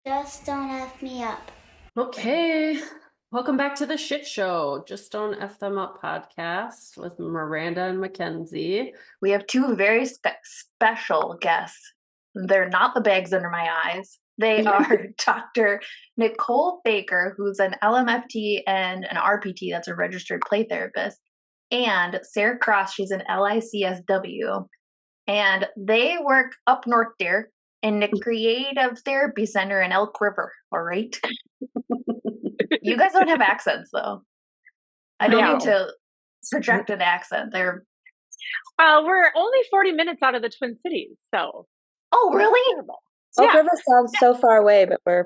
Just don't F me up. Okay, welcome back to the shit show. Just Don't F Them Up podcast with Miranda and Mackenzie. We have two very special guests. They're not the bags under my eyes. They are Dr. Nicole Baker, who's an LMFT and an RPT, that's a registered play therapist, and Sarah Cross, she's an LICSW. And they work up north there in the Creative Therapy Center in Elk River, all right? You guys don't have accents, though. I don't need to project an accent. They're we're only 40 minutes out of the Twin Cities, so. Oh, really? Elk River sounds so far away, but we're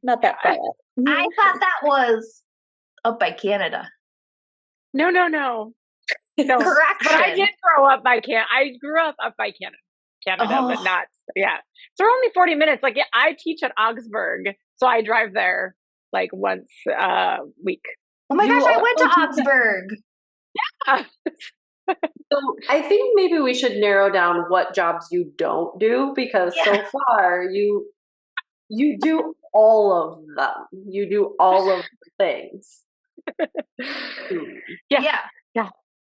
not that far away. I thought that was up by Canada. No. Correction. But I did grow up by Canada. I grew up by Canada, but not, So we're only 40 minutes. Like, I teach at Augsburg, so I drive there like once a week. Oh my gosh, I went to Augsburg. Yeah. So I think maybe we should narrow down what jobs you don't do, because so far you do all of them. You do all of the things. Yeah.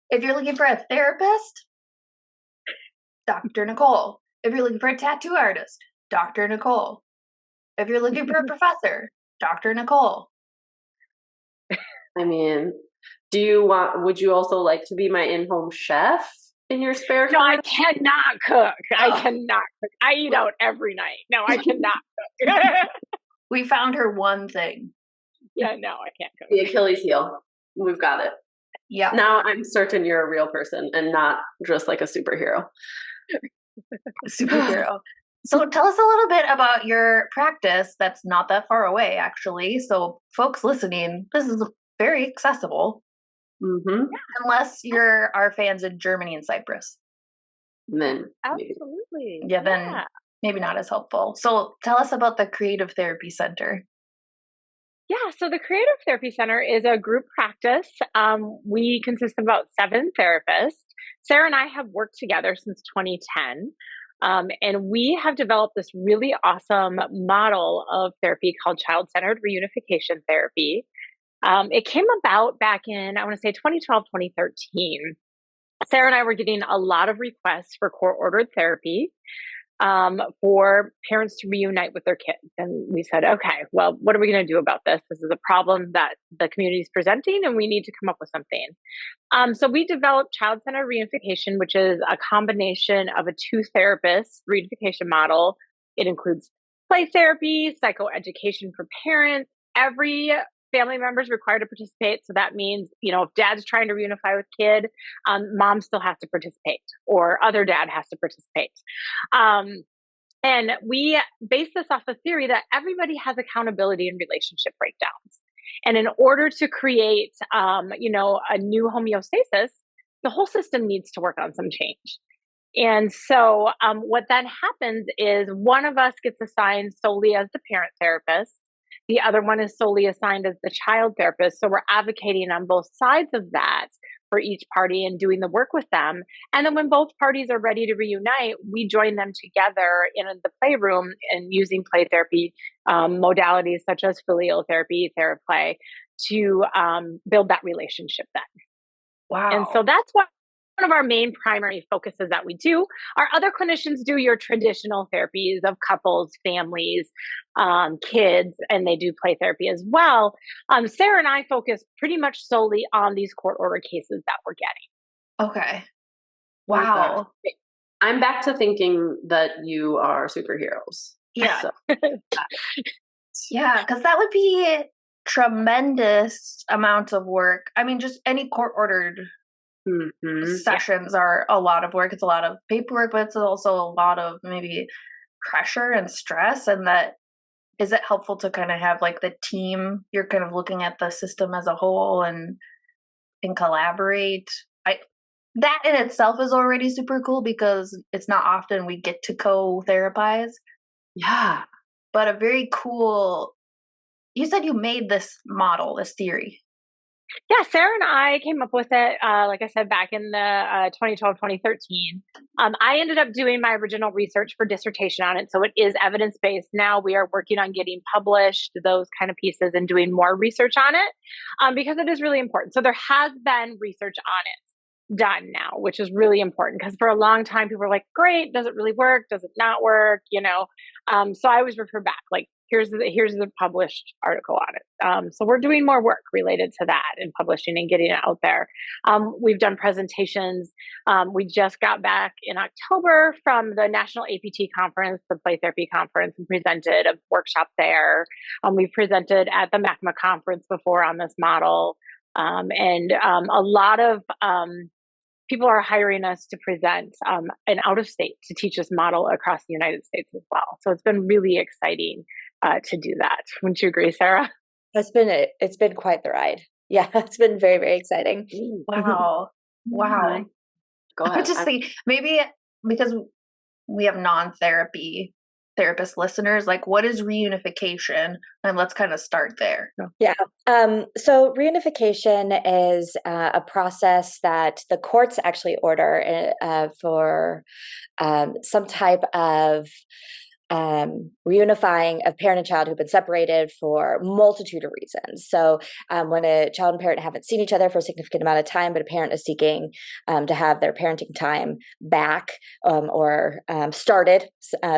If you're looking for a therapist, Dr. Nicole. If you're looking for a tattoo artist, Dr. Nicole. If you're looking for a professor, Dr. Nicole. I mean, would you also like to be my in-home chef in your spare time? No, I cannot cook. I cannot cook. I eat out every night. No, I cannot cook. We found her one thing. Yeah, no, I can't cook. The Achilles heel. We've got it. Yeah. Now I'm certain you're a real person and not just like a superhero. Superhero. So tell us a little bit about your practice that's not that far away, actually. So folks listening, this is very accessible. Mm-hmm. Unless you're our fans in Germany and Cyprus. Then absolutely. Then maybe not as helpful. So tell us about the Creative Therapy Center. Yeah, so the Creative Therapy Center is a group practice. We consist of about 7 therapists. Sarah and I have worked together since 2010. And we have developed this really awesome model of therapy called child-centered reunification therapy. It came about back in, I want to say 2012, 2013. Sarah and I were getting a lot of requests for court-ordered therapy for parents to reunite with their kids. And we said, okay, well, what are we going to do about this? This is a problem that the community is presenting, and we need to come up with something. So we developed child-centered reunification, which is a combination of a 2-therapist reunification model. It includes play therapy, psychoeducation for parents. Every family member is required to participate. So that means, if dad's trying to reunify with kid, mom still has to participate, or other dad has to participate. And we base this off the theory that everybody has accountability in relationship breakdowns. And in order to create, a new homeostasis, the whole system needs to work on some change. And so what then happens is one of us gets assigned solely as the parent therapist. The other one is solely assigned as the child therapist. So we're advocating on both sides of that for each party and doing the work with them. And then when both parties are ready to reunite, we join them together in the playroom and using play therapy modalities such as filial therapy, TheraPlay, to build that relationship then. Wow. And so that's one of our main primary focuses that we do. Our other clinicians do your traditional therapies of couples, families, kids, and they do play therapy as well. Sarah and I focus pretty much solely on these court order cases that we're getting. Okay. Wow. I'm back to thinking that you are superheroes. Yeah. So. Yeah, because that would be tremendous amounts of work. I mean, just any court-ordered sessions are a lot of work. It's a lot of paperwork, but it's also a lot of maybe pressure and stress. And that, is it helpful to kind of have like the team, you're kind of looking at the system as a whole and collaborate? That in itself is already super cool, because it's not often we get to co-therapize. Yeah. But a very cool, you said you made this model, this theory. Yeah, Sarah and I came up with it, like I said, back in the 2012, 2013. I ended up doing my original research for dissertation on it. So it is evidence-based. Now we are working on getting published, those kind of pieces, and doing more research on it because it is really important. So there has been research on it done now, which is really important because for a long time people were like, great, does it really work? Does it not work? So I always refer back, like, here's the published article on it. So we're doing more work related to that and publishing and getting it out there. We've done presentations. We just got back in October from the National APT conference, the Play Therapy conference, and presented a workshop there. We've presented at the MACMA conference before on this model. And a lot of people are hiring us to present and out of state to teach this model across the United States as well. So it's been really exciting to do that. Wouldn't you agree, Sarah? It's been quite the ride. Yeah, it's been very, very exciting. Wow. Wow. Go ahead. I just think maybe because we have non-therapy therapist listeners, like, what is reunification? And let's kind of start there. Yeah. So reunification is a process that the courts actually order for some type of reunifying of parent and child who've been separated for a multitude of reasons. So when a child and parent haven't seen each other for a significant amount of time, but a parent is seeking to have their parenting time back or started,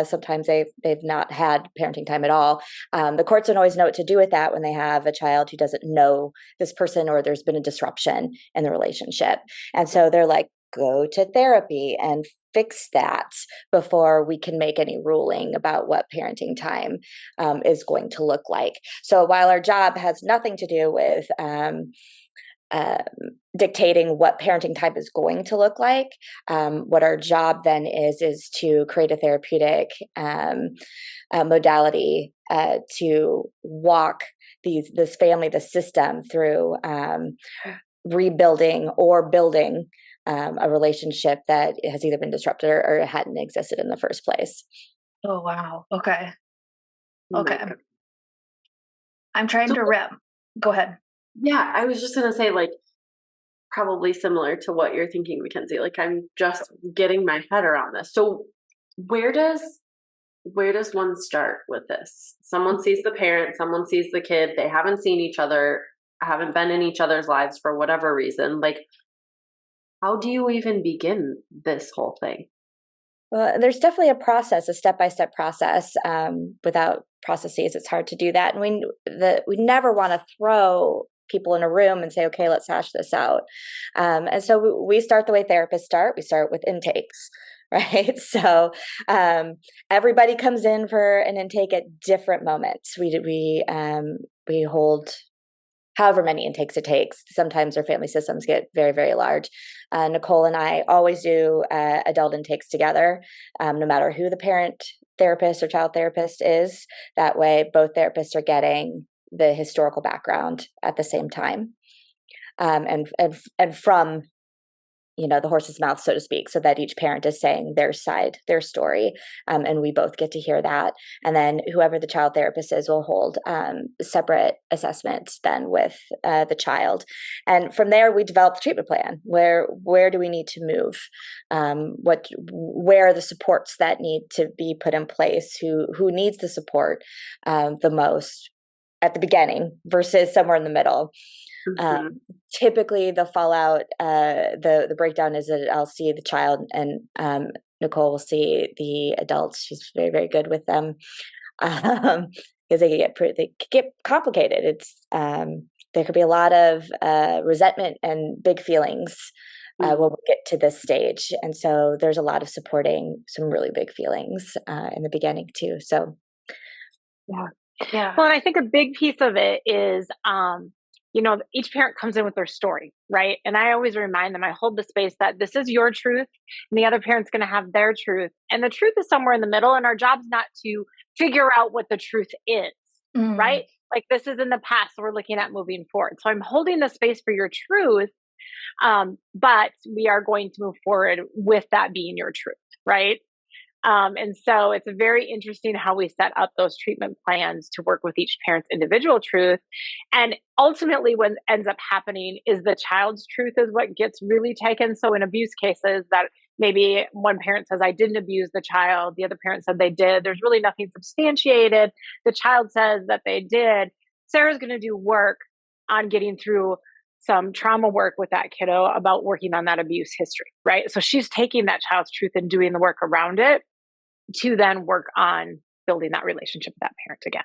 sometimes they've not had parenting time at all. The courts don't always know what to do with that when they have a child who doesn't know this person or there's been a disruption in the relationship. And so they're like, go to therapy and fix that before we can make any ruling about what parenting time is going to look like. So while our job has nothing to do with dictating what parenting time is going to look like, what our job then is to create a therapeutic modality to walk this family, the system through rebuilding or building a relationship that has either been disrupted or hadn't existed in the first place. Oh, wow. Okay. Okay. Oh, I'm trying to wrap. Go ahead. yeah, I was just going to say, like, probably similar to what you're thinking, Mackenzie. Like, I'm just getting my head around this. So where does one start with this? Someone sees the parent, someone sees the kid, they haven't seen each other, haven't been in each other's lives for whatever reason. Like, how do you even begin this whole thing? Well, there's definitely a process, a step-by-step process. Without processes, it's hard to do that. And we never want to throw people in a room and say, okay, let's hash this out. And so we start the way therapists start. We start with intakes, right? So everybody comes in for an intake at different moments. We hold however many intakes it takes. Sometimes our family systems get very, very large. Nicole and I always do adult intakes together, no matter who the parent therapist or child therapist is. That way, both therapists are getting the historical background at the same time, and from the horse's mouth, so to speak, so that each parent is saying their side, their story, and we both get to hear that. And then whoever the child therapist is will hold separate assessments then with the child. And from there, we develop the treatment plan. Where do we need to move? Where are the supports that need to be put in place? Who needs the support the most at the beginning versus somewhere in the middle? Typically the fallout, the breakdown is that I'll see the child and Nicole will see the adults. She's very, very good with them because they get complicated. It's there could be a lot of resentment and big feelings when we get to this stage, and so there's a lot of supporting some really big feelings in the beginning too. So yeah. Well, and I think a big piece of it is each parent comes in with their story, right? And I always remind them, I hold the space that this is your truth and the other parent's going to have their truth. And the truth is somewhere in the middle. And our job's not to figure out what the truth is, right? Like, this is in the past. So we're looking at moving forward. So I'm holding the space for your truth, but we are going to move forward with that being your truth, right? And so it's very interesting how we set up those treatment plans to work with each parent's individual truth. And ultimately, what ends up happening is the child's truth is what gets really taken. So in abuse cases that maybe one parent says, I didn't abuse the child, the other parent said they did, there's really nothing substantiated. The child says that they did. Sarah's going to do work on getting through some trauma work with that kiddo about working on that abuse history, right? So she's taking that child's truth and doing the work around it to then work on building that relationship with that parent again.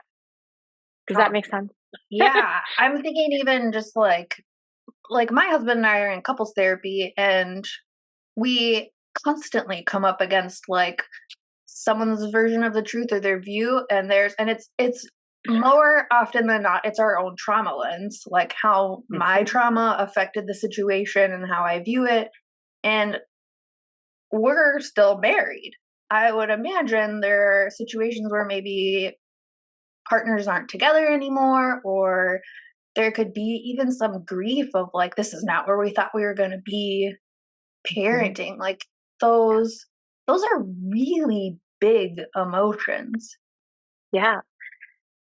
Does that make sense? Yeah. I'm thinking even just like my husband and I are in couples therapy, and we constantly come up against like someone's version of the truth or their view, and it's more often than not, it's our own trauma lens, like how my trauma affected the situation and how I view it. And we're still married. I would imagine there are situations where maybe partners aren't together anymore, or there could be even some grief of like, this is not where we thought we were going to be parenting. Like those are really big emotions. Yeah.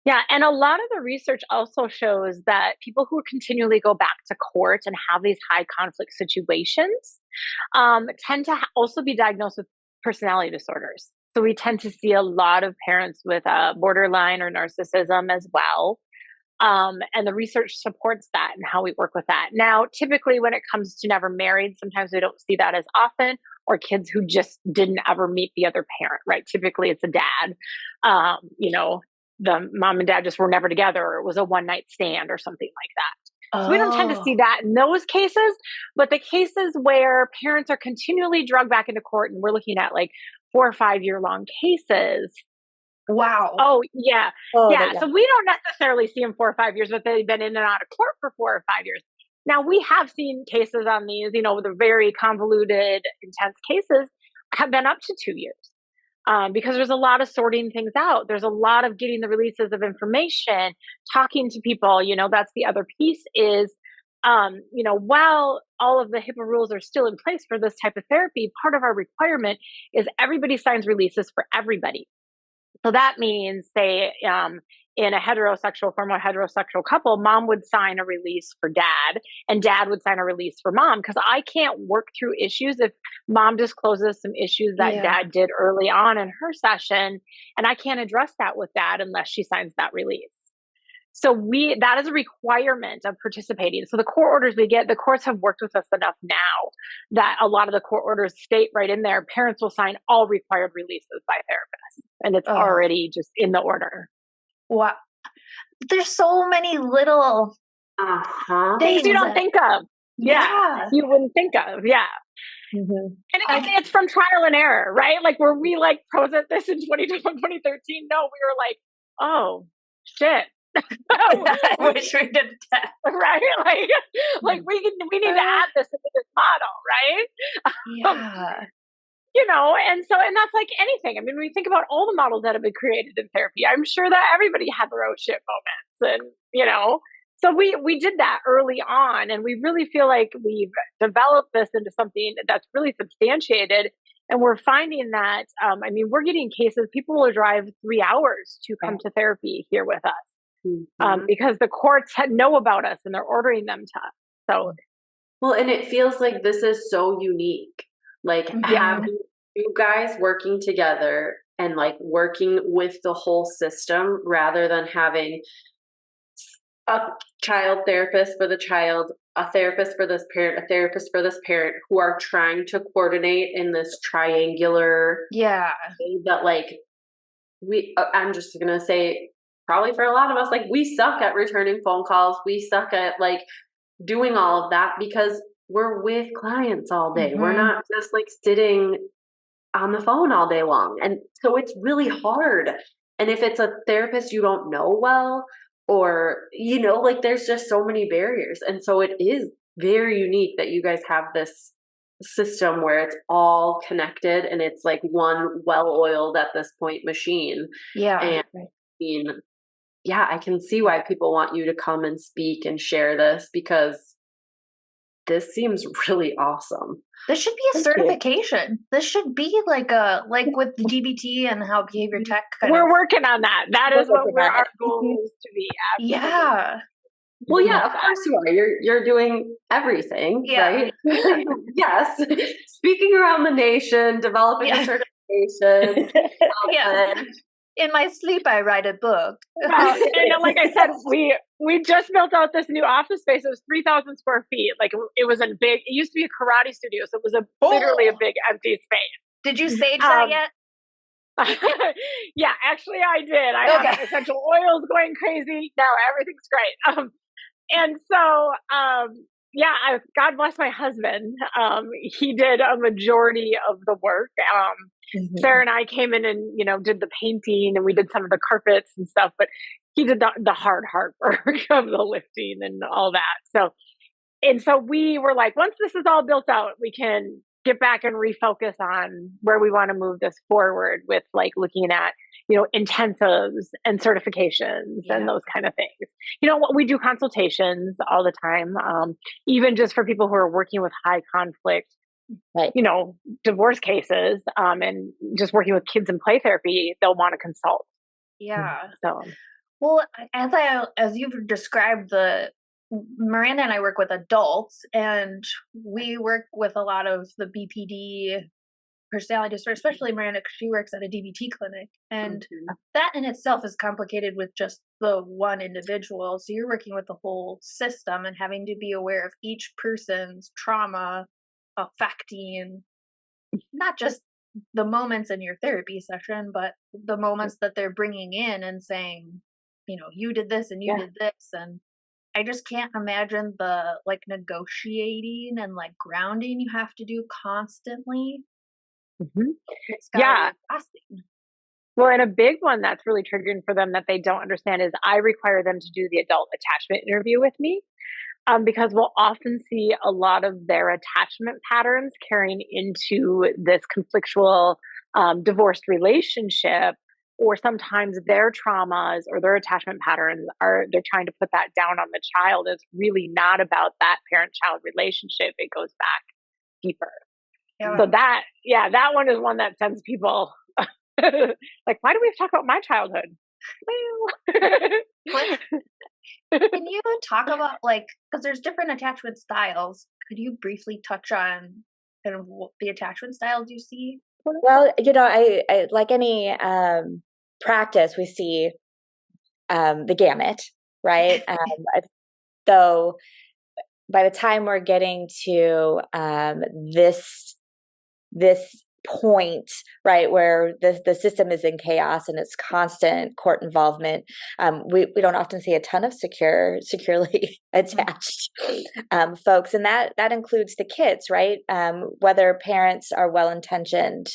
Yeah. And a lot of the research also shows that people who continually go back to court and have these high conflict situations tend to also be diagnosed with personality disorders. So we tend to see a lot of parents with borderline or narcissism as well. And the research supports that and how we work with that. Now, typically when it comes to never married, sometimes we don't see that as often, or kids who just didn't ever meet the other parent, right? Typically it's a dad, the mom and dad just were never together, or it was a one night stand or something like that. So we don't tend to see that in those cases, but the cases where parents are continually drugged back into court, and we're looking at like 4 or 5 year long cases. Wow. Oh, yeah. Oh, Yeah. So we don't necessarily see them 4 or 5 years, but they've been in and out of court for 4 or 5 years. Now, we have seen cases on these, the very convoluted, intense cases have been up to 2 years. Because there's a lot of sorting things out. There's a lot of getting the releases of information, talking to people. That's the other piece is, while all of the HIPAA rules are still in place for this type of therapy, part of our requirement is everybody signs releases for everybody. So that means, say, in a formal heterosexual couple, mom would sign a release for dad, and dad would sign a release for mom, because I can't work through issues if mom discloses some issues that dad did early on in her session, and I can't address that with dad unless she signs that release. So that is a requirement of participating. So the court orders we get, the courts have worked with us enough now that a lot of the court orders state right in there, parents will sign all required releases by therapists, and it's already just in the order. Wow. There's so many little things you don't think of. Yeah. You wouldn't think of. Yeah. Mm-hmm. And again, it's from trial and error, right? Like, were we like pros at this in 2013? No, we were like, oh, shit. I wish we did that. Right? Like we need to add this into this model, right? Yeah. And that's like anything. I mean, when we think about all the models that have been created in therapy, I'm sure that everybody had their own shit moments. And, so we did that early on, and we really feel like we've developed this into something that's really substantiated. And we're finding that, we're getting cases, people will drive 3 hours to come to therapy here with us, because the courts know about us and they're ordering them to us. So, well, and it feels like this is so unique. Like having you guys working together and like working with the whole system, rather than having a child therapist for the child, a therapist for this parent, a therapist for this parent, who are trying to coordinate in this triangular way that like I'm just going to say, probably for a lot of us, like we suck at returning phone calls. We suck at like doing all of that because we're with clients all day. We're not just like sitting on the phone all day long. And so it's really hard. And if it's a therapist you don't know well, or, like there's just so many barriers. And so it is very unique that you guys have this system where it's all connected and it's like one well-oiled at this point machine. And I can see why people want you to come and speak and share this, because this seems really awesome. This should be a Thank you. certification. This should be like with the DBT and how behavior tech We're working on that. That is where our goal is to be. Absolutely. Yeah. Well, yeah, of course you are. You're doing everything, right? Yes. Speaking around the nation, developing a certification. Yeah. In my sleep, I write a book. Well, and like I said, we just built out this new office space. It was 3,000 square feet. Like it was a big. It used to be a karate studio, so it was literally a big empty space. Did you sage that yet? Yeah, actually, I did. I have essential oils going crazy. No, everything's great. And so, God bless my husband. He did a majority of the work. Sarah and I came in and, did the painting, and we did some of the carpets and stuff, but he did the hard work of the lifting and all that. So we were like, once this is all built out, we can get back and refocus on where we want to move this forward with, like, looking at, intensives and certifications and those kind of things. We do consultations all the time, even just for people who are working with high conflict, right, divorce cases, and just working with kids in play therapy, they'll want to consult. Yeah. So, well, as you've described, Miranda and I work with adults, and we work with a lot of the BPD personality disorder, especially Miranda, because she works at a DBT clinic, and that in itself is complicated with just the one individual. So you're working with the whole system and having to be aware of each person's trauma affecting not just the moments in your therapy session, but the moments that they're bringing in and saying, you did this and you did this. And I just can't imagine the negotiating and grounding you have to do constantly. It's gotta be exhausting. Well, and a big one that's really triggering for them that they don't understand is I require them to do the adult attachment interview with me, because we'll often see a lot of their attachment patterns carrying into this conflictual divorced relationship, or sometimes their traumas or their attachment patterns they're trying to put that down on the child. It's really not about that parent-child relationship. It goes back deeper. Yeah. So that one is one that sends people like, why do we have to talk about my childhood? Well, can you talk about because there's different attachment styles? Could you briefly touch on kind of what the attachment styles you see? Well, I like any practice, we see the gamut, right? So by the time we're getting to this point, right, where the system is in chaos and it's constant court involvement, we don't often see a ton of securely attached folks, and that includes the kids, right? Whether parents are well-intentioned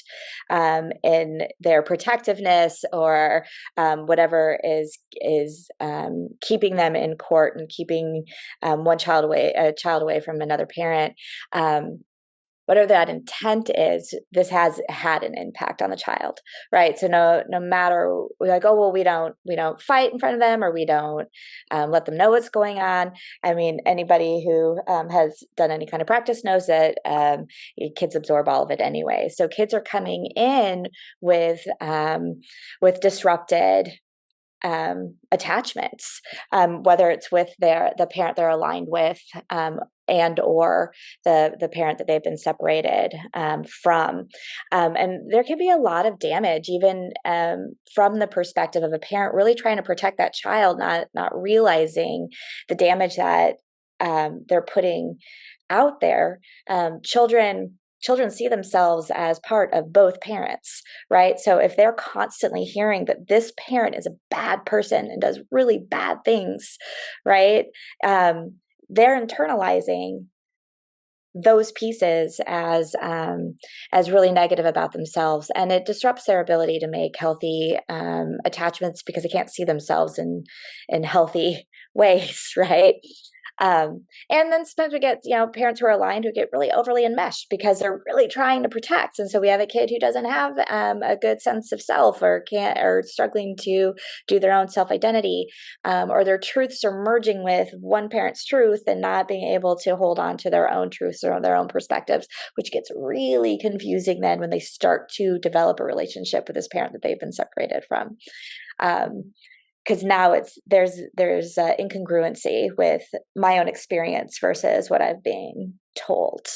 in their protectiveness or whatever is keeping them in court and keeping a child away from another parent. Whatever that intent is, this has had an impact on the child, right? So no matter, we're like, oh, well, we don't fight in front of them, or we don't let them know what's going on. I mean, anybody who has done any kind of practice knows that kids absorb all of it anyway. So kids are coming in with disrupted attachments, whether it's with the parent they're aligned with, and or the parent that they've been separated from. And there can be a lot of damage, even from the perspective of a parent really trying to protect that child, not realizing the damage that they're putting out there. Children see themselves as part of both parents, right? So if they're constantly hearing that this parent is a bad person and does really bad things, right? They're internalizing those pieces as really negative about themselves, and it disrupts their ability to make healthy attachments because they can't see themselves in healthy ways, right? And then sometimes we get, parents who are aligned who get really overly enmeshed because they're really trying to protect. And so we have a kid who doesn't have a good sense of self, or struggling to do their own self-identity, or their truths are merging with one parent's truth and not being able to hold on to their own truths or their own perspectives, which gets really confusing then when they start to develop a relationship with this parent that they've been separated from. Because now there's incongruency with my own experience versus what I'm being told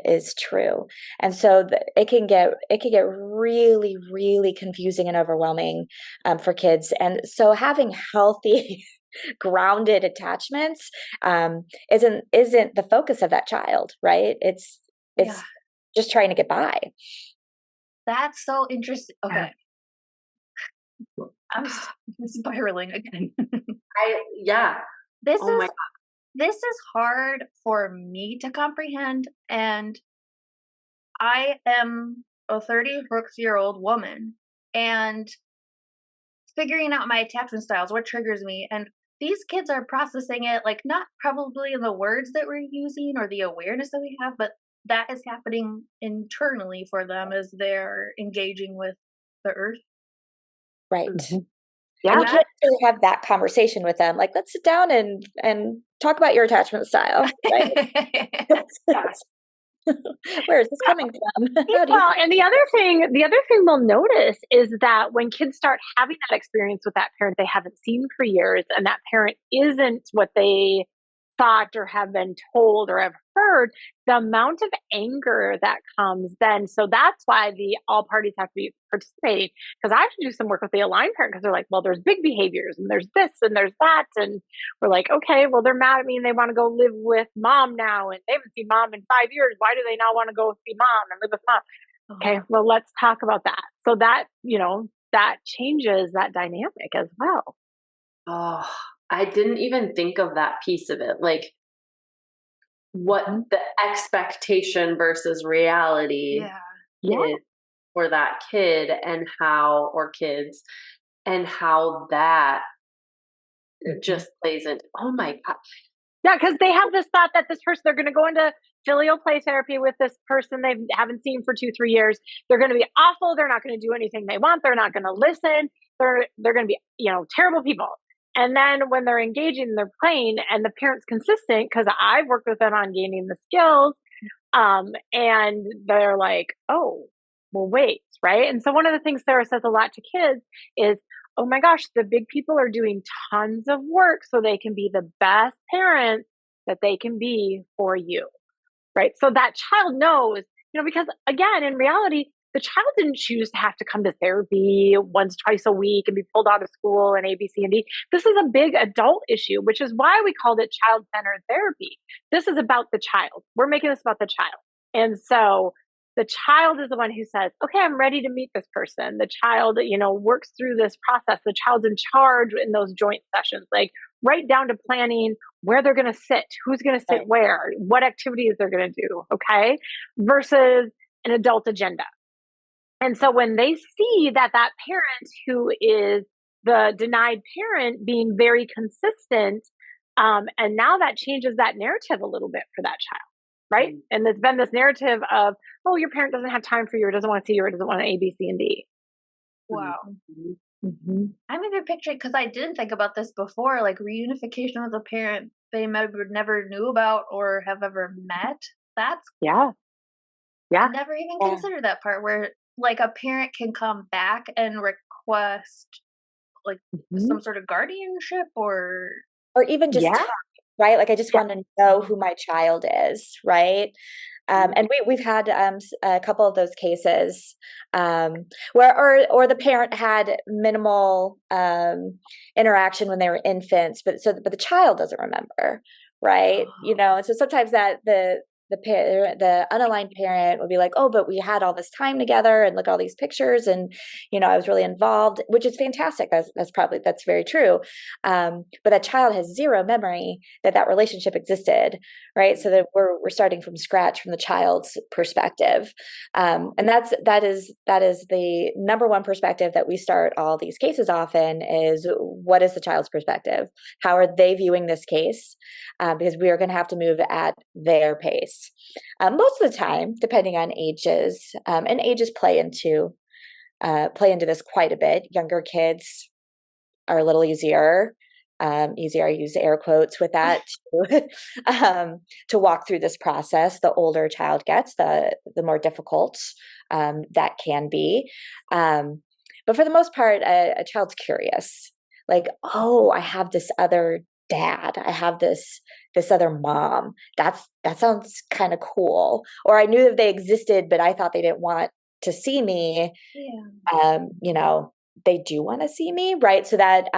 is true, and so it can get really, really confusing and overwhelming for kids. And so having healthy, grounded attachments isn't the focus of that child, right? It's just trying to get by. That's so interesting. Okay. I'm spiraling again. This is hard for me to comprehend, and I am a 36-year-old woman, and figuring out my attachment styles, what triggers me, and these kids are processing it, like, not probably in the words that we're using or the awareness that we have, but that is happening internally for them as they're engaging with the earth. Right. Mm-hmm. Yeah. And you can't really have that conversation with them. Like, let's sit down and talk about your attachment style. Right? Where is this coming from? And the other thing we'll notice is that when kids start having that experience with that parent they haven't seen for years, and that parent isn't what they thought or have been told or have heard, the amount of anger that comes then. So that's why all parties have to be participating, because I have to do some work with the aligned parent, because they're like, well, there's big behaviors and there's this and there's that. And we're like, okay, well, they're mad at me and they want to go live with mom now, and they haven't seen mom in 5 years. Why do they now want to go see mom and live with mom? Okay, well, let's talk about that. So that, that changes that dynamic as well. Oh, I didn't even think of that piece of it. Like, what the expectation versus reality is for that kid, and how, or kids, and how that just plays into, oh my God. Yeah, because they have this thought that this person, they're going to go into filial play therapy with this person they haven't seen for 2-3 years. They're going to be awful. They're not going to do anything they want. They're not going to listen. They're going to be, terrible people. And then when they're engaging, they're playing, and the parent's consistent, because I've worked with them on gaining the skills, and they're like, oh, well, wait, right? And so one of the things Sarah says a lot to kids is, oh my gosh, the big people are doing tons of work so they can be the best parents that they can be for you, right? So that child knows, because again, in reality, the child didn't choose to have to come to therapy once, twice a week and be pulled out of school and A, B, C, and D. This is a big adult issue, which is why we called it child-centered therapy. This is about the child. We're making this about the child. And so the child is the one who says, okay, I'm ready to meet this person. The child, works through this process. The child's in charge in those joint sessions, like right down to planning where they're going to sit, who's going to sit where, what activities they're going to do, okay, versus an adult agenda. And so when they see that parent who is the denied parent being very consistent, and now that changes that narrative a little bit for that child, right? Mm-hmm. And there's been this narrative of, oh, your parent doesn't have time for you, or doesn't want to see you, or doesn't want A, B, C, and D. Wow. Mm-hmm. I'm even picturing, because I didn't think about this before, like reunification with a parent they never knew about or have ever met. That's I never even considered that part where, like, a parent can come back and request, like, some sort of guardianship or even just talk, right? Like, I just want to know who my child is, right? And we've had a couple of those cases where or the parent had minimal interaction when they were infants, but the child doesn't remember, right? And so sometimes that the the unaligned parent would be like, oh, but we had all this time together and look at all these pictures, and I was really involved, which is fantastic. That's very true. But that child has zero memory that relationship existed, right? So that we're starting from scratch from the child's perspective, and that is the number one perspective that we start all these cases off in, is what is the child's perspective? How are they viewing this case? Because we are going to have to move at their pace. Most of the time, depending on ages, and ages play into this quite a bit. Younger kids are a little easier. Easier, I use air quotes with that, to walk through this process. The older a child gets, the more difficult that can be. But for the most part, a child's curious. Like, oh, I have this other dad. I have this other mom. That sounds kind of cool. Or I knew that they existed, but I thought they didn't want to see me. Yeah. They do want to see me, right? So that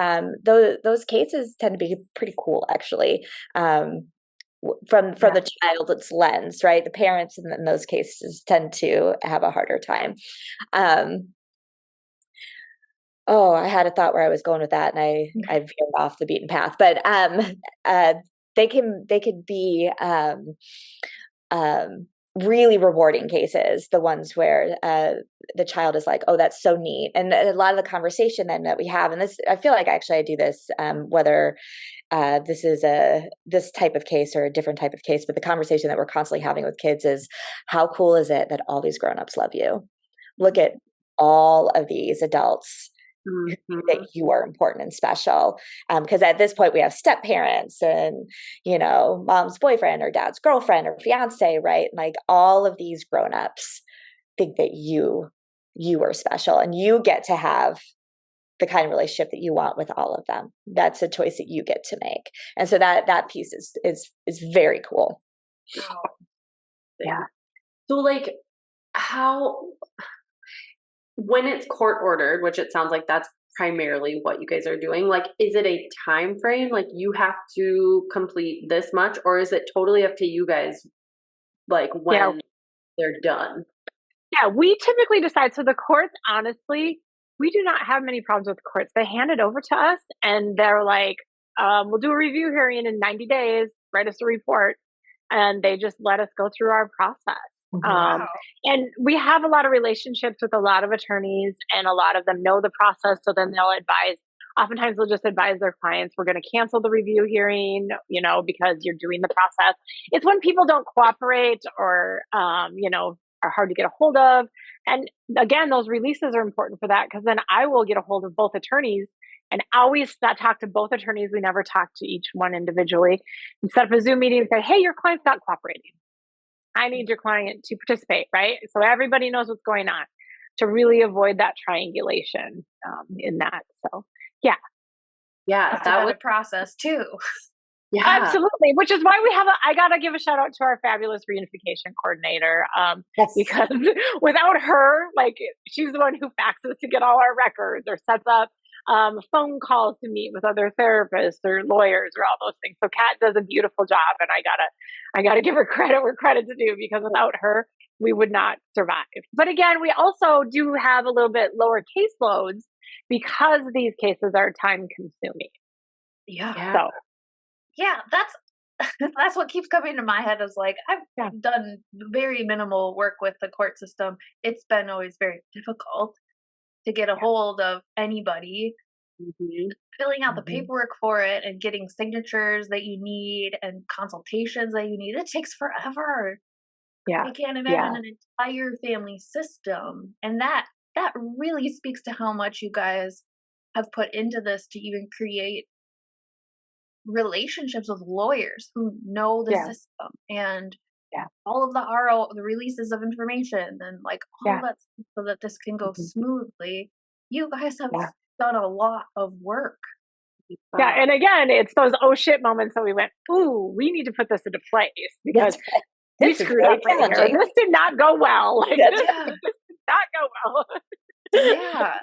those cases tend to be pretty cool, actually. From the child's lens, right? The parents in those cases tend to have a harder time. Oh, I had a thought where I was going with that, and I veered off the beaten path. But they could be really rewarding cases, the ones where the child is like, oh, that's so neat. And a lot of the conversation then that we have, and this, I feel like actually I do this, whether this is this type of case or a different type of case, but the conversation that we're constantly having with kids is, how cool is it that all these grownups love you? Look at all of these adults that you are important and special. Because at this point we have step parents and, mom's boyfriend or dad's girlfriend or fiance, right? Like all of these grownups think that you are special, and you get to have the kind of relationship that you want with all of them. That's a choice that you get to make. And so that piece is very cool. Yeah. So like, when it's court ordered, which it sounds like that's primarily what you guys are doing, like, is it a time frame? Like, you have to complete this much, or is it totally up to you guys, like, when they're done? Yeah, we typically decide. So the courts, honestly, we do not have many problems with the courts. They hand it over to us, and they're like, we'll do a review hearing in 90 days, write us a report, and they just let us go through our process. Wow. And we have a lot of relationships with a lot of attorneys, and a lot of them know the process. So then they'll advise. Oftentimes they'll just advise their clients, we're going to cancel the review hearing, because you're doing the process. It's when people don't cooperate or, are hard to get a hold of. And again, those releases are important for that, because then I will get a hold of both attorneys and always talk to both attorneys. We never talk to each one individually, and set up a Zoom meeting and say, hey, your client's not cooperating. I need your client to participate, right? So everybody knows what's going on, to really avoid that triangulation in that. So, yeah. Yeah, that would process too. Yeah, absolutely. Which is why I got to give a shout out to our fabulous reunification coordinator. Because without her, like, she's the one who faxes to get all our records or sets up phone calls to meet with other therapists or lawyers or all those things. So Kat does a beautiful job, and I gotta give her credit where credit's due, because without her, we would not survive. But again, we also do have a little bit lower caseloads because these cases are time consuming. Yeah. So yeah, that's what keeps coming to my head, is like, I've done very minimal work with the court system. It's been always very difficult to get a hold of anybody, filling out the paperwork for it and getting signatures that you need and consultations that you need. It takes forever. Yeah. I can't imagine an entire family system. And that really speaks to how much you guys have put into this to even create relationships with lawyers who know the system and all of the releases of information and like all of that, so that this can go smoothly. You guys have done a lot of work. Yeah, and again, it's those oh shit moments that we went, ooh, we need to put this into place, because we screwed up right here. This did not go well. Like, this did not go well. Yeah.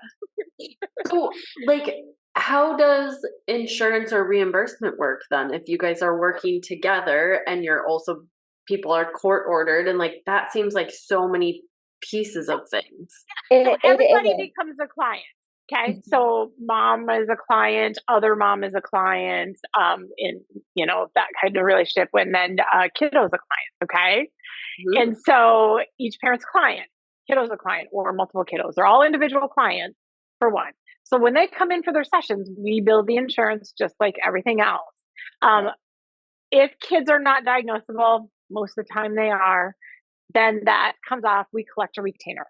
So, like, how does insurance or reimbursement work then, if you guys are working together and you're also people are court ordered, and like that seems like so many pieces of things. So everybody is. becomes a client. Okay. Mhm. So mom is a client, other mom is a client, in, that kind of relationship, when then kiddo's a client. Okay. Mhm. And so each parent's client, kiddo's a client, or multiple kiddos. They're all individual clients for one. So when they come in for their sessions, we bill the insurance just like everything else. If kids are not diagnosable, most of the time they are, then that comes off. We collect a retainer.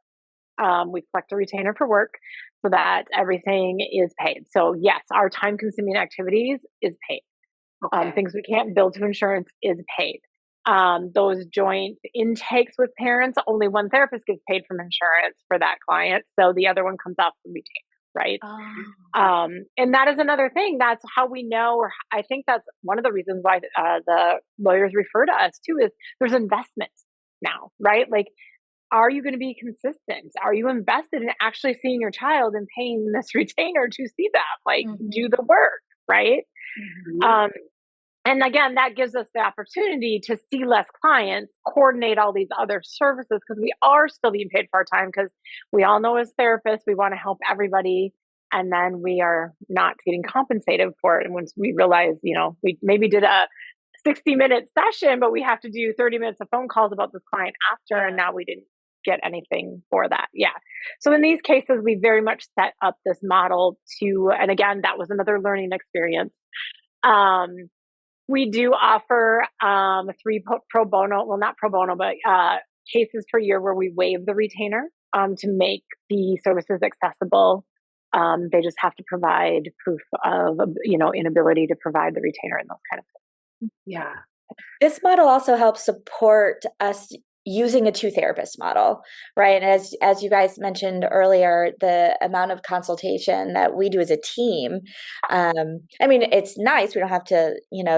We collect a retainer for work so that everything is paid. So yes, our time consuming activities is paid. Okay. Things we can't bill to insurance is paid. Those joint intakes with parents, only one therapist gets paid from insurance for that client. So the other one comes off the retainer, right? And that is another thing. That's how we know, or I think that's one of the reasons why the lawyers refer to us too, is there's investment now, right? Like, are you going to be consistent? Are you invested in actually seeing your child and paying this retainer to see them? Like, do the work, right? Mhm. And again, that gives us the opportunity to see less clients, coordinate all these other services, because we are still being paid for our time, because we all know as therapists, we want to help everybody. And then we are not getting compensated for it. And once we realize, we maybe did a 60-minute session, but we have to do 30 minutes of phone calls about this client after, and now we didn't get anything for that. Yeah. So in these cases, we very much set up this model and again, that was another learning experience. We do offer 3 pro bono, well, not pro bono, but cases per year where we waive the retainer to make the services accessible. They just have to provide proof of, inability to provide the retainer and those kind of things. Yeah. This model also helps support us using a 2-therapist model, right? And as you guys mentioned earlier, the amount of consultation that we do as a team, I mean, it's nice. We don't have to,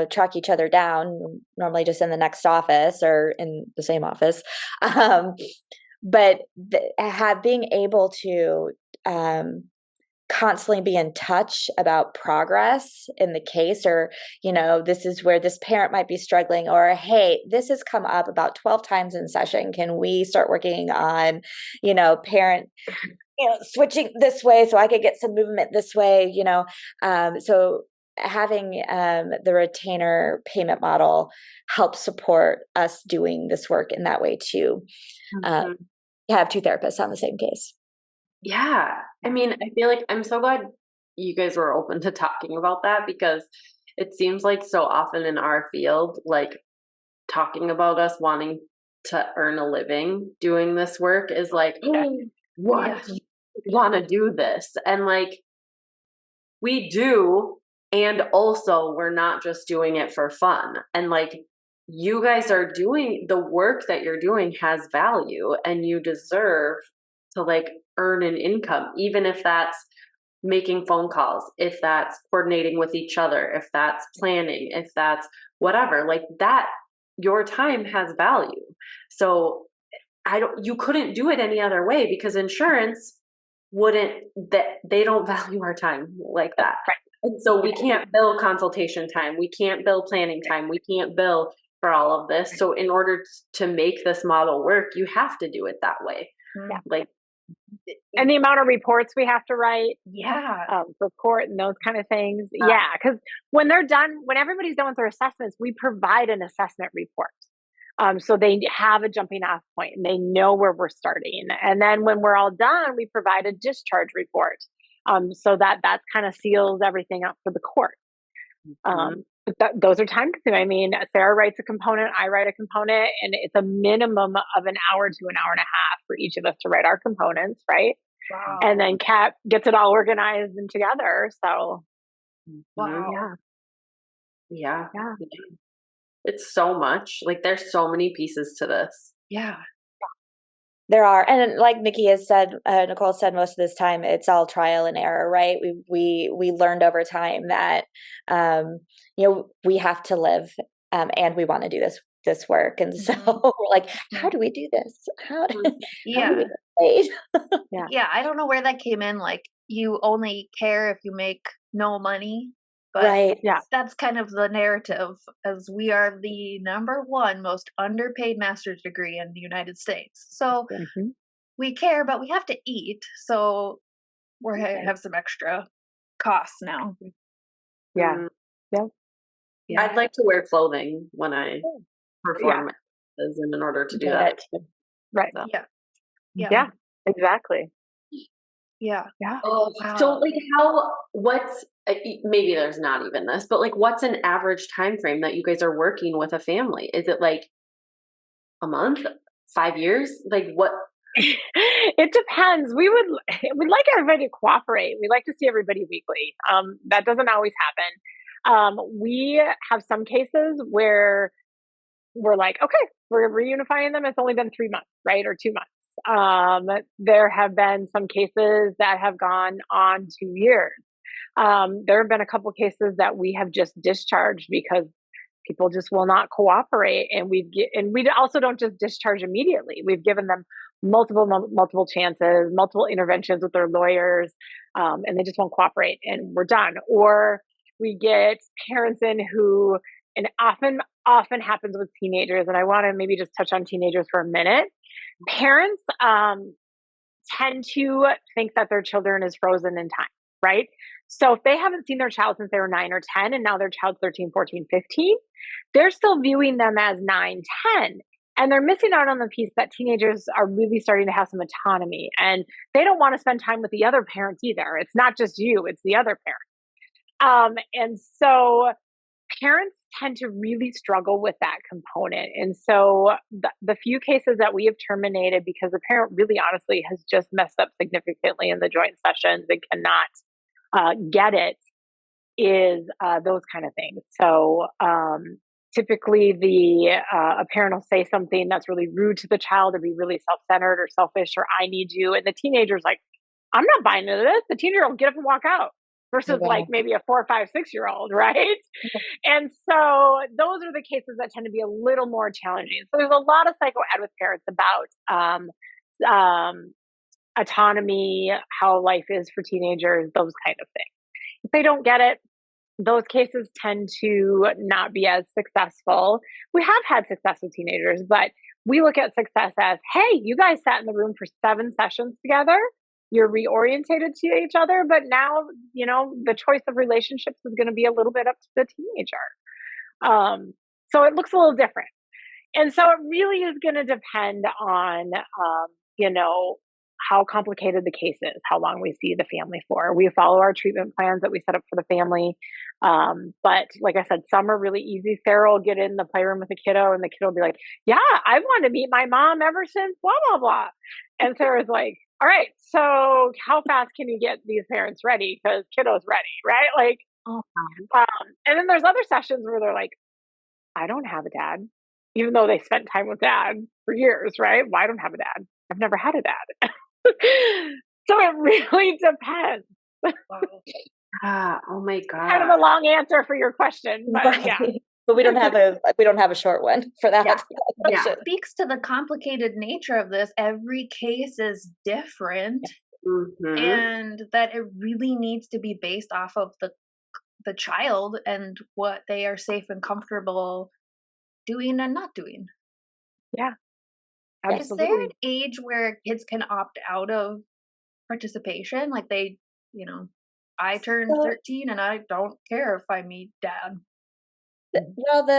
track each other down, normally just in the next office or in the same office. But being able to constantly be in touch about progress in the case, or this is where this parent might be struggling, or hey, this has come up about 12 times in session, can we start working on parent switching this way so I could get some movement this way, so having the retainer payment model helps support us doing this work in that way too. Have 2 therapists on the same case. Yeah. I mean, I feel like I'm so glad you guys were open to talking about that, because it seems like so often in our field, like talking about us wanting to earn a living doing this work is like, what? You want to do this? And like, we do. And also, we're not just doing it for fun. And like, you guys are doing the work that you're doing has value, and you deserve to like earn an income, even if that's making phone calls, if that's coordinating with each other, if that's planning, if that's whatever, like that, your time has value. So you couldn't do it any other way, because insurance they don't value our time like that. Right. And so we can't bill consultation time. We can't bill planning time. We can't bill for all of this. So in order to make this model work, you have to do it that way. Yeah. Like, and the amount of reports we have to write, for court and those kind of things. Yeah, because when everybody's done with their assessments, we provide an assessment report. So they have a jumping off point and they know where we're starting. And then when we're all done, we provide a discharge report. So that kind of seals everything up for the court. Those are time consuming. I mean, Sarah writes a component, I write a component, and it's a minimum of an hour to an hour and a half for each of us to write our components, right? Wow. And then Kat gets it all organized and together. So, wow. Yeah. It's so much. Like, there's so many pieces to this. Yeah. There are, and like Nikki has said, Nicole said, most of this time it's all trial and error, right? We learned over time that we have to live, and we want to do this work, and so we're like, how do we do this? How do we get paid? Yeah, I don't know where that came in. Like, you only care if you make no money. But Right. Yeah. that's kind of the narrative, as we are the #1 most underpaid master's degree in the United States. So Mhm. we care, but we have to eat. So we have some extra costs now. Yeah. Mm. Yeah. Yeah. I'd like to wear clothing when I Yeah. perform and in order to do Get that. it. Right. So. Yeah. Yeah. Yeah. Exactly. Yeah. Yeah. Oh, Wow. so like what's maybe there's not even this, but like what's an average time frame that you guys are working with a family? Is it like a month, 5 years? Like what? It depends. We'd like everybody to cooperate. We like to see everybody weekly. That doesn't always happen. We have some cases where we're like, okay, we're reunifying them. It's only been 3 months, right? Or 2 months. There have been some cases that have gone on 2 years. There have been a couple cases that we have just discharged because people just will not cooperate, and we also don't just discharge immediately. We've given them multiple chances, multiple interventions with their lawyers, and they just won't cooperate, and we're done. Or we get parents in who, and often happens with teenagers, and I want to maybe just touch on teenagers for a minute. Parents tend to think that their children is frozen in time, right? So if they haven't seen their child since they were 9 or 10, and now their child's 13, 14, 15, they're still viewing them as 9, 10. And they're missing out on the piece that teenagers are really starting to have some autonomy, and they don't want to spend time with the other parents either. It's not just you, it's the other parent. And so parents tend to really struggle with that component. And so the few cases that we have terminated because the parent really honestly has just messed up significantly in the joint sessions and cannot get it is those kind of things. So typically a parent will say something that's really rude to the child or be really self-centered or selfish or I need you. And the teenager's like, I'm not buying into this. The teenager will get up and walk out versus Wow. like maybe a 4, 5, 6-year-old, right? And so those are the cases that tend to be a little more challenging. So there's a lot of psychoed with parents about autonomy, how life is for teenagers, those kind of things. If they don't get it, those cases tend to not be as successful. We have had success with teenagers, but we look at success as, hey, you guys sat in the room for 7 sessions together. You're reorientated to each other, but now, the choice of relationships is going to be a little bit up to the teenager. So it looks a little different. And so it really is going to depend on, how complicated the case is, how long we see the family for. We follow our treatment plans that we set up for the family. But like I said, some are really easy. Sarah will get in the playroom with the kiddo and the kiddo will be like, yeah, I wanted to meet my mom ever since blah, blah, blah. And Sarah's like, all right, so how fast can you get these parents ready? Because kiddo's ready, right? Like, and then there's other sessions where they're like, I don't have a dad, even though they spent time with dad for years, right? Well, I don't have a dad. I've never had a dad. So it really depends. Oh my God. Kind of a long answer for your question, but Right. yeah. But we don't have a short one for that. Yeah. Yeah. It speaks to the complicated nature of this. Every case is different, Mhm. and that it really needs to be based off of the child and what they are safe and comfortable doing and not doing. Yeah. Is there Absolutely. an age where kids can opt out of participation? Like I turned So- 13 and I don't care if I meet dad. Well,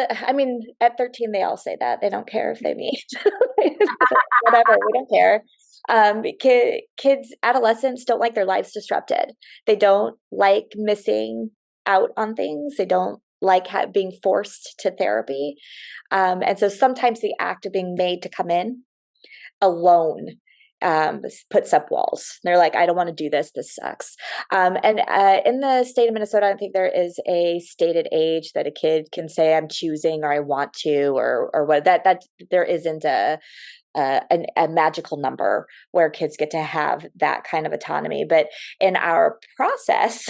at 13, they all say that. They don't care if they meet. Whatever, we don't care. Kids, adolescents don't like their lives disrupted. They don't like missing out on things. They don't like being forced to therapy. And so sometimes the act of being made to come in alone puts up walls. They're like, I don't want to do this. This sucks. And in the state of Minnesota, I don't think there is a stated age that a kid can say I'm choosing or I want to or what that there isn't a magical number where kids get to have that kind of autonomy. But in our process,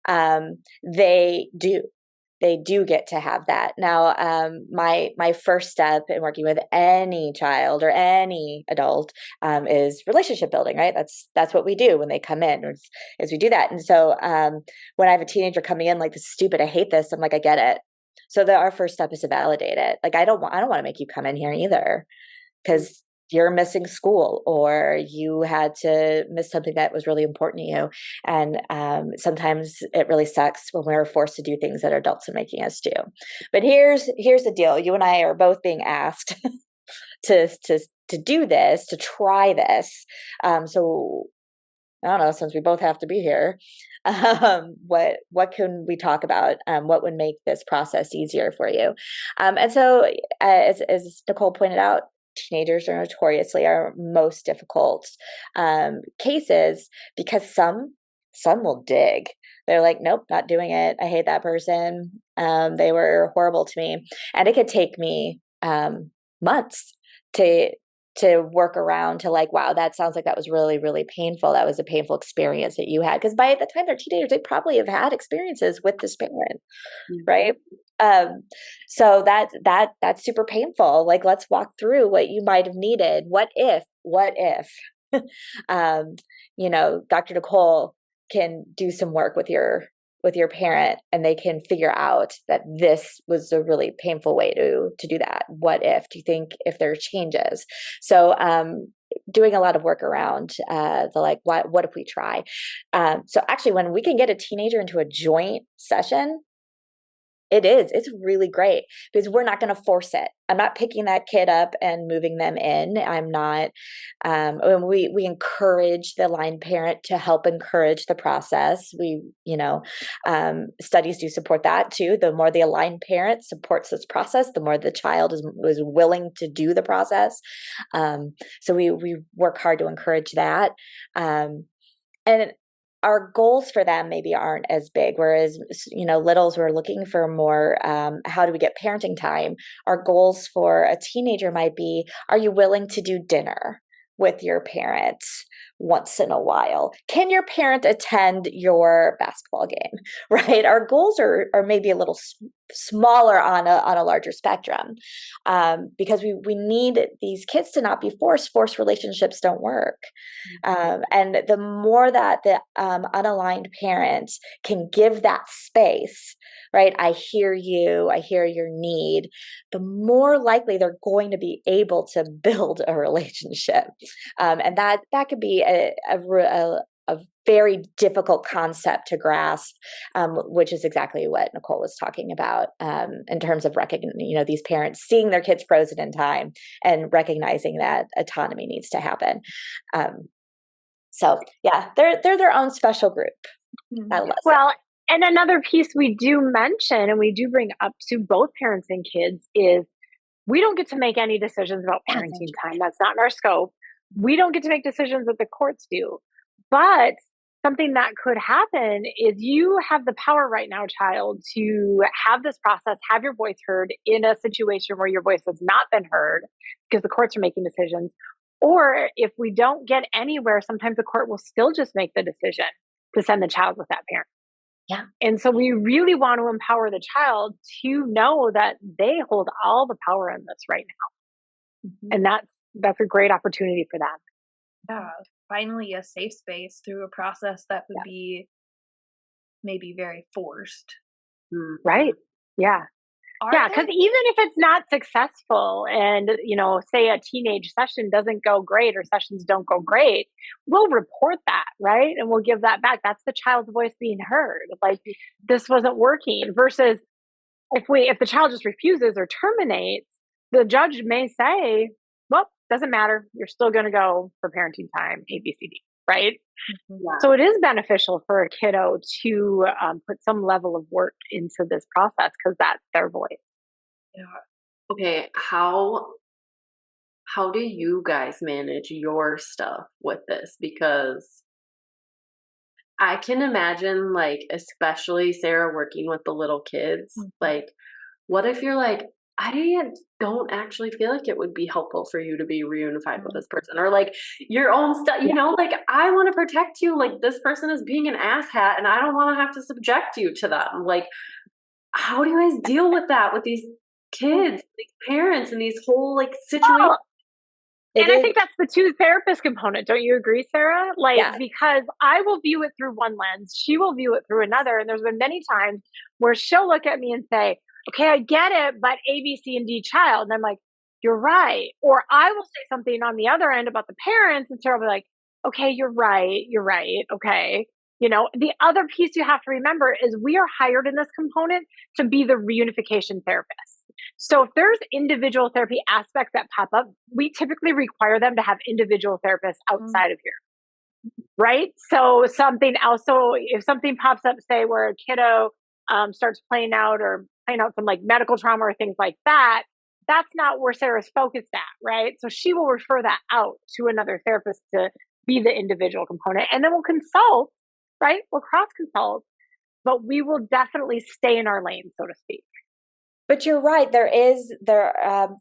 they do. they do get to have that. Now, my first step in working with any child or any adult is relationship building, right? That's what we do when they come in, is we do that. And so when I have a teenager coming in like, this is stupid, I hate this, I'm like, I get it. So our first step is to validate it. Like, I don't want to make you come in here either, because you're missing school, or you had to miss something that was really important to you. And sometimes it really sucks when we're forced to do things that adults are making us do. But here's the deal. You and I are both being asked to do this, to try this. So I don't know, since we both have to be here, what can we talk about? What would make this process easier for you? And so as Nicole pointed out, teenagers are notoriously our most difficult cases, because some will dig. They're like, nope, not doing it. I hate that person. They were horrible to me. And it could take me months to work around to like, wow, that sounds like that was really, really painful. That was a painful experience that you had. Because by the time they're teenagers, they probably have had experiences with this parent, right? So that's super painful. Like, let's walk through what you might have needed. What if, Dr. Nicole can do some work with your parent, and they can figure out that this was a really painful way to do that. What if? Do you think if there are changes? So doing a lot of work around what if we try? So actually, when we can get a teenager into a joint session, it's really great, because we're not going to force it. I'm not picking that kid up and moving them in. I'm not, we encourage the aligned parent to help encourage the process. Studies do support that too. The more the aligned parent supports this process, the more the child is willing to do the process. So we work hard to encourage that. And our goals for them maybe aren't as big, whereas, littles, we're looking for more, how do we get parenting time? Our goals for a teenager might be, are you willing to do dinner with your parents once in a while? Can your parent attend your basketball game, right? Our goals are maybe a little smaller on a larger spectrum, because we need these kids to not be forced. Forced relationships don't work. And the more that the unaligned parents can give that space, right? I hear you, I hear your need, the more likely they're going to be able to build a relationship. And that could be a very difficult concept to grasp, which is exactly what Nicole was talking about, in terms of recognizing, these parents seeing their kids frozen in time and recognizing that autonomy needs to happen. So yeah, they're their own special group. Well, and another piece we do mention and we do bring up to both parents and kids is, we don't get to make any decisions about parenting time. That's not in our scope. We don't get to make decisions that the courts do. But something that could happen is, you have the power right now, child, to have this process, have your voice heard in a situation where your voice has not been heard because the courts are making decisions. Or if we don't get anywhere, sometimes the court will still just make the decision to send the child with that parent. Yeah. And so we really want to empower the child to know that they hold all the power in this right now. And that's a great opportunity for them. Yeah. Finally a safe space through a process that would be maybe very forced. Right. Yeah. Because even if it's not successful and, say a teenage session doesn't go great, or sessions don't go great, we'll report that, right? And we'll give that back. That's the child's voice being heard. Like, this wasn't working. Versus if the child just refuses or terminates, the judge may say, well, doesn't matter. You're still going to go for parenting time, A, B, C, D, right? So it is beneficial for a kiddo to put some level of work into this process, because that's their voice. Yeah. Okay. How do you guys manage your stuff with this? Because I can imagine, like, especially Sarah working with the little kids, like, what if you're like, I don't actually feel like it would be helpful for you to be reunified with this person, or like your own stuff, like, I want to protect you. Like, this person is being an asshat and I don't want to have to subject you to them. Like, how do you guys deal with that with these kids, these parents, and these whole like situations? Oh, and I think that's the two therapist component. Don't you agree, Sarah? Like, Yeah. because I will view it through one lens, she will view it through another. And there's been many times where she'll look at me and say, okay, I get it, but A, B, C, and D child. And I'm like, you're right. Or I will say something on the other end about the parents, and Sarah will be like, okay, you're right. Okay. The other piece you have to remember is we are hired in this component to be the reunification therapist. So if there's individual therapy aspects that pop up, we typically require them to have individual therapists outside of here, right? So something else. So if something pops up, say where a kiddo starts playing out some like medical trauma or things like that, that's not where Sarah's focused at, right? So she will refer that out to another therapist to be the individual component, and then we'll consult, right? We'll cross consult, but we will definitely stay in our lane, so to speak. But you're right.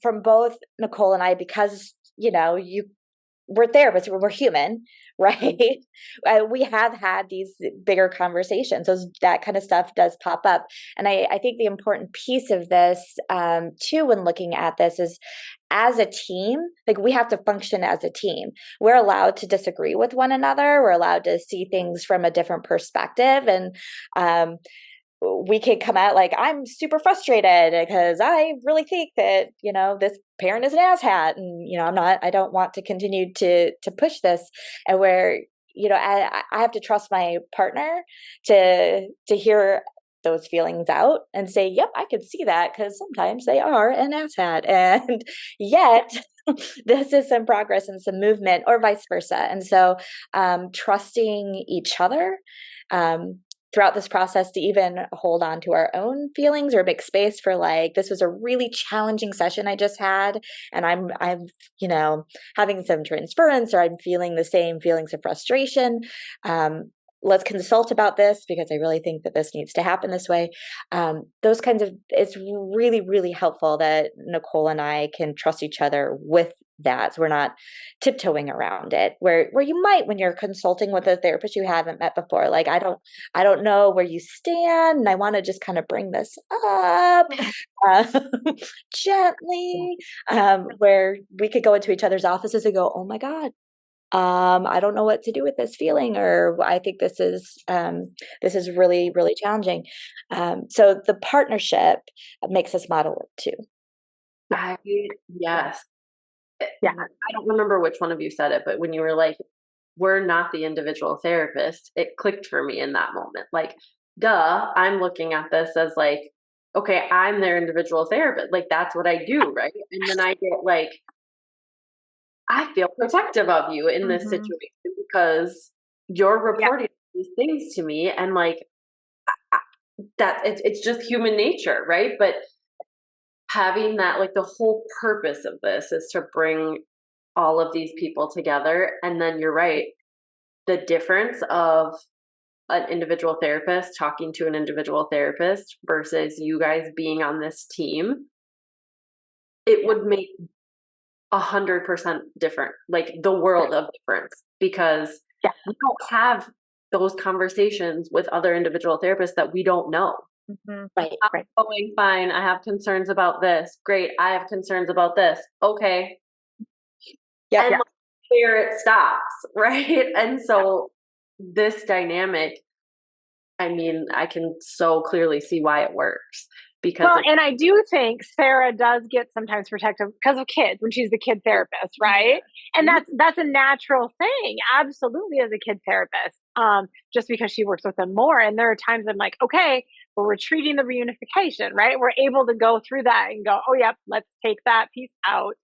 From both Nicole and I, because we're therapists, we're human, right? We have had these bigger conversations. So that kind of stuff does pop up, and I think the important piece of this too, when looking at this, is as a team, like we have to function as a team. We're allowed to disagree with one another. We're allowed to see things from a different perspective, and we could come out like, I'm super frustrated because I really think that, this parent is an asshat, and, I don't want to continue to push this. And where, I have to trust my partner to hear those feelings out and say, yep, I could see that, because sometimes they are an asshat, and yet this is some progress and some movement, or vice versa. And so trusting each other throughout this process to even hold on to our own feelings, or make space for like, this was a really challenging session I just had, and I'm having some transference, or I'm feeling the same feelings of frustration. Let's consult about this, because I really think that this needs to happen this way. Those kinds of, it's really, really helpful that Nicole and I can trust each other with that. So we're not tiptoeing around it, where you might, when you're consulting with a therapist you haven't met before, like, I don't know where you stand, and I want to just kind of bring this up gently, where we could go into each other's offices and go, oh my God, I don't know what to do with this feeling, or I think this is really, really challenging. So the partnership makes us model it too. Yes. Yeah. I don't remember which one of you said it, but when you were like, we're not the individual therapist, it clicked for me in that moment. Like, duh, I'm looking at this as like, okay, I'm their individual therapist. Like, that's what I do, right? And then I get like, I feel protective of you in this situation, because you're reporting these things to me, and like that it's just human nature, right? But having that, like, the whole purpose of this is to bring all of these people together. And then you're right, the difference of an individual therapist talking to an individual therapist versus you guys being on this team, it would make 100% different, like the world of difference, because we don't have those conversations with other individual therapists that we don't know. Right. I'm going fine. I have concerns about this. Great. I have concerns about this. Okay. Yeah. And where it stops, right? And so this dynamic, I mean, I can so clearly see why it works. Because and I do think Sarah does get sometimes protective because of kids when she's the kid therapist, right? And that's a natural thing, absolutely, as a kid therapist. Just because she works with them more, and there are times I'm like, okay, well, we're treating the reunification, right? We're able to go through that and go, oh, yep, let's take that piece out,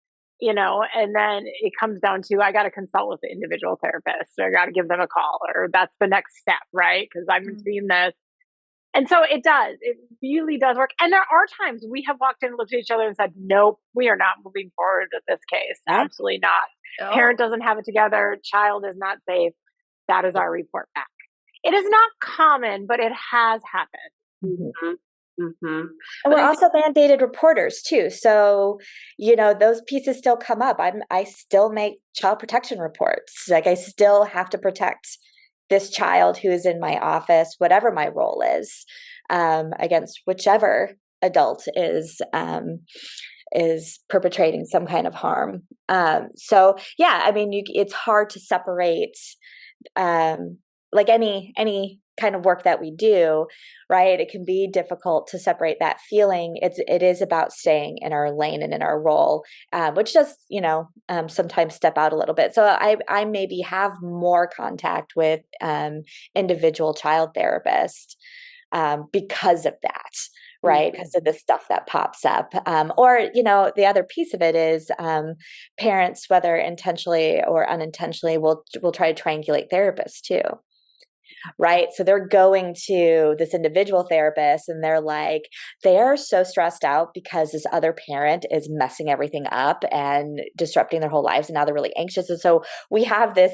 and then it comes down to, I got to consult with the individual therapist, or I got to give them a call, or that's the next step, right? Because I've been seeing this. And so it really does work. And there are times we have walked in and looked at each other and said, nope, we are not moving forward with this case. Absolutely not. Parent doesn't have it together. Child is not safe. That is our report back. It is not common, but it has happened. And we're also mandated reporters too. So, those pieces still come up. I still make child protection reports. Like, I still have to protect this child who is in my office, whatever my role is. against whichever adult is perpetrating some kind of harm. So yeah, I mean, it's hard to separate, like any kind of work that we do, right? It can be difficult to separate that feeling. It is about staying in our lane and in our role, which does, sometimes step out a little bit. So I maybe have more contact with individual child therapists because of that. Right. Because of the stuff that pops up. Or, the other piece of it is parents, whether intentionally or unintentionally, will try to triangulate therapists too. Right. So they're going to this individual therapist and they're so stressed out because this other parent is messing everything up and disrupting their whole lives. And now they're really anxious. And so we have this,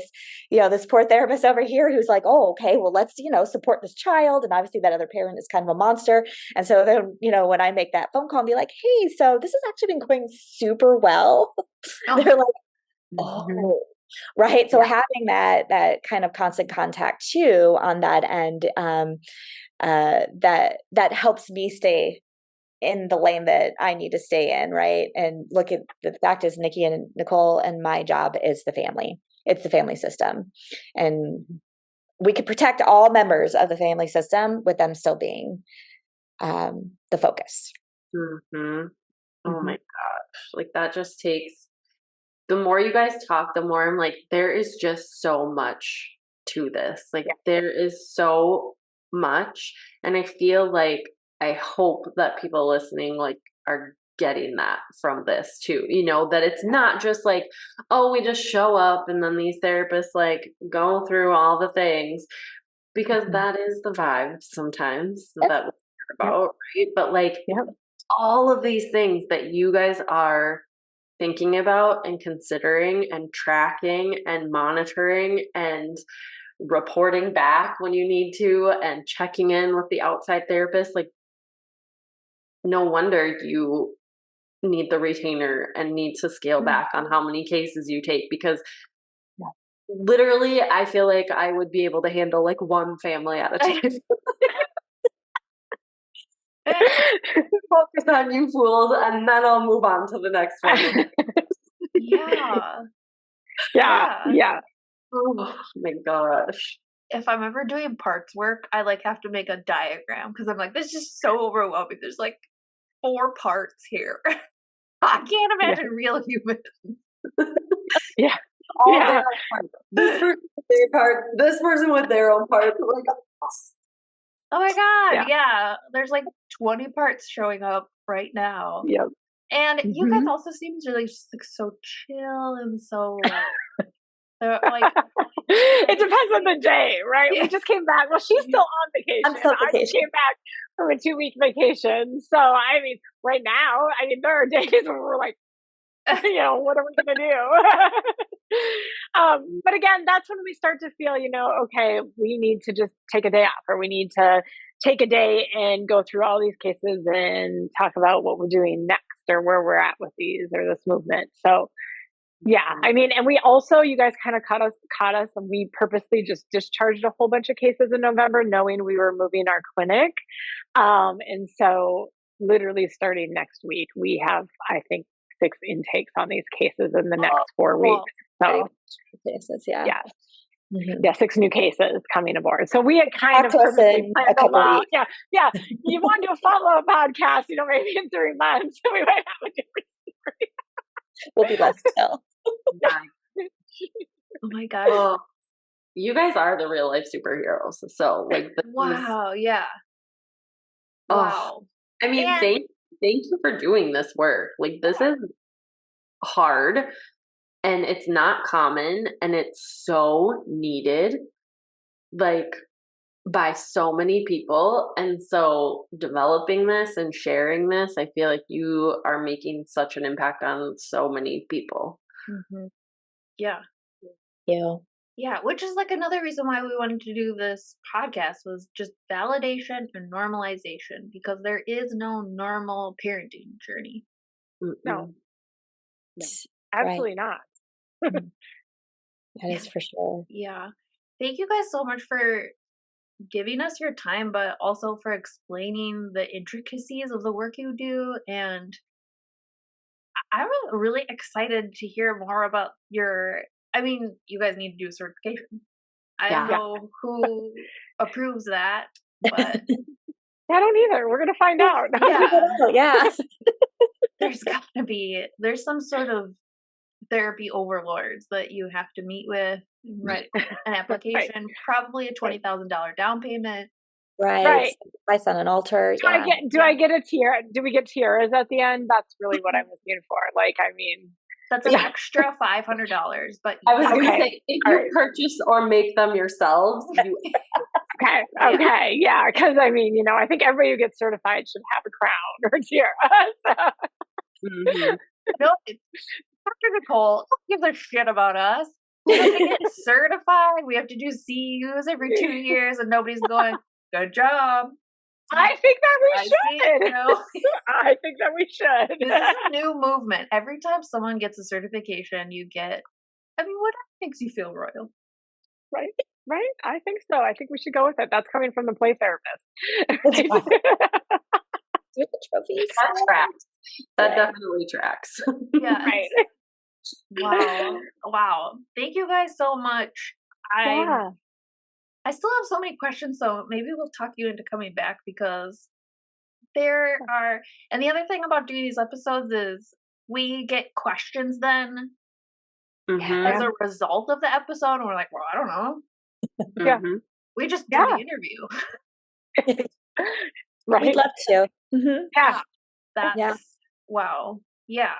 this poor therapist over here who's like, oh, okay, well, let's, support this child. And obviously that other parent is kind of a monster. And so then, when I make that phone call and be like, hey, so this has actually been going super well. Oh. They're like, oh. Right. So having that kind of constant contact too on that end, that helps me stay in the lane that I need to stay in. Right. And look, at the fact is Nikki and Nicole and my job is the family. It's the family system. And we could protect all members of the family system with them still being the focus. Mm-hmm. Oh my gosh. Like that just takes, the more you guys talk, the more I'm like, there is just so much to this. Like there is so much. And I feel like, I hope that people listening are getting that from this too, that it's not just like, oh, we just show up and then these therapists go through all the things, because that is the vibe sometimes that we hear about, right? But all of these things that you guys are thinking about and considering and tracking and monitoring and reporting back when you need to and checking in with the outside therapist, no wonder you need the retainer and need to scale back on how many cases you take, because literally I feel like I would be able to handle one family at a time. Focus on you fools and then I'll move on to the next one. Yeah. Oh my gosh. If I'm ever doing parts work, I have to make a diagram because I'm like, this is just so overwhelming. There's 4 parts here. I can't imagine real humans. All their own parts. This person with their part, this person with their own parts. Oh my god, there's 20 parts showing up right now. Yep. And you guys also seem really just so chill and so it depends on the day, right? We just came back. Well, she's still on vacation. I'm still on vacation. I just came back from a 2-week vacation. So I mean, right now, there are days where we're like, what are we going to do? But again, that's when we start to feel, okay, we need to just take a day off, or we need to take a day and go through all these cases and talk about what we're doing next, or where we're at with these or this movement. So yeah, I mean, and we also, you guys kind of caught us, and we purposely just discharged a whole bunch of cases in November, knowing we were moving our clinic. And so literally starting next week, we have, I think, 6 intakes on these cases in the next 4 weeks. So cases, yeah, 6 new cases coming aboard. So we had kind of purposely planned a lot. Yeah. You want to do a follow-up podcast, maybe in 3 months, we might have a different story. We'll be less chill. Oh my gosh. Well, you guys are the real life superheroes. So wow, yeah. Wow. I mean, thank you for doing this work. This is hard and it's not common, and it's so needed by so many people. And so developing this and sharing this, I feel like you are making such an impact on so many people. Yeah. Yeah, which is another reason why we wanted to do this podcast, was just validation and normalization, because there is no normal parenting journey. No, absolutely not. That is for sure. Yeah. Thank you guys so much for giving us your time, but also for explaining the intricacies of the work you do. And I'm really excited to hear more about I mean, you guys need to do a certification. I don't know who approves that, but I don't either. We're gonna find out. yeah, Yeah. there's some sort of therapy overlords that you have to meet with, write an application, probably a $20,000 down payment. Right. Sacrifice on an altar. Do I get a tiara? Do we get tiaras at the end? That's really what I'm looking for. Like, I mean, That's an extra $500, but I was going to say, if you purchase or make them yourselves, you okay, yeah, because I mean, you know, I think everybody who gets certified should have a crown or a tiara. Mhm. No, Dr. Nicole, don't give a shit about us. We have to get certified. We have to do CUs every 2 years, and nobody's going, good job. I think that we should. You know? I think that we should. This is a new movement. Every time someone gets a certification, you get, I mean, what makes you feel royal? Right? I think so. I think we should go with it. That's coming from the play therapist. With the trophies. That tracks. That definitely tracks. Yeah. Right. Wow. Thank you guys so much. I still have so many questions, so maybe we'll talk you into coming back, because there are, and the other thing about doing these episodes is we get questions then as a result of the episode, and we're like, well, I don't know. We just do the interview. Right. We'd love to. That's wow. Yeah.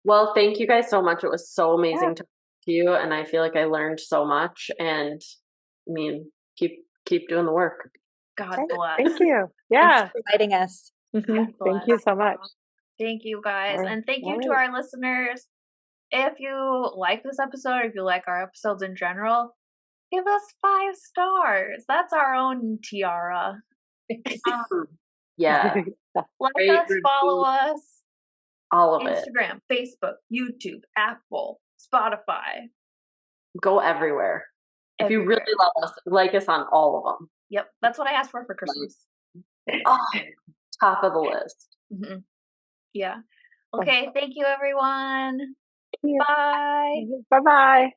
Well, thank you guys so much. It was so amazing to talk to you, and I feel like I learned so much. And I mean, keep doing the work. God bless. Thank you. Yeah. Thanks for inviting us. Thank you so much. Thank you guys. And thank you to our listeners. If you like this episode, or if you like our episodes in general, give us 5 stars. That's our own tiara. Yeah. Like us, follow us. All of Instagram, Facebook, YouTube, Apple, Spotify. Go everywhere. If you really love us, like us on all of them. Yep. That's what I asked for Christmas. Oh, top of the list. Yeah. Okay. Thank you, everyone. Bye. Bye-bye.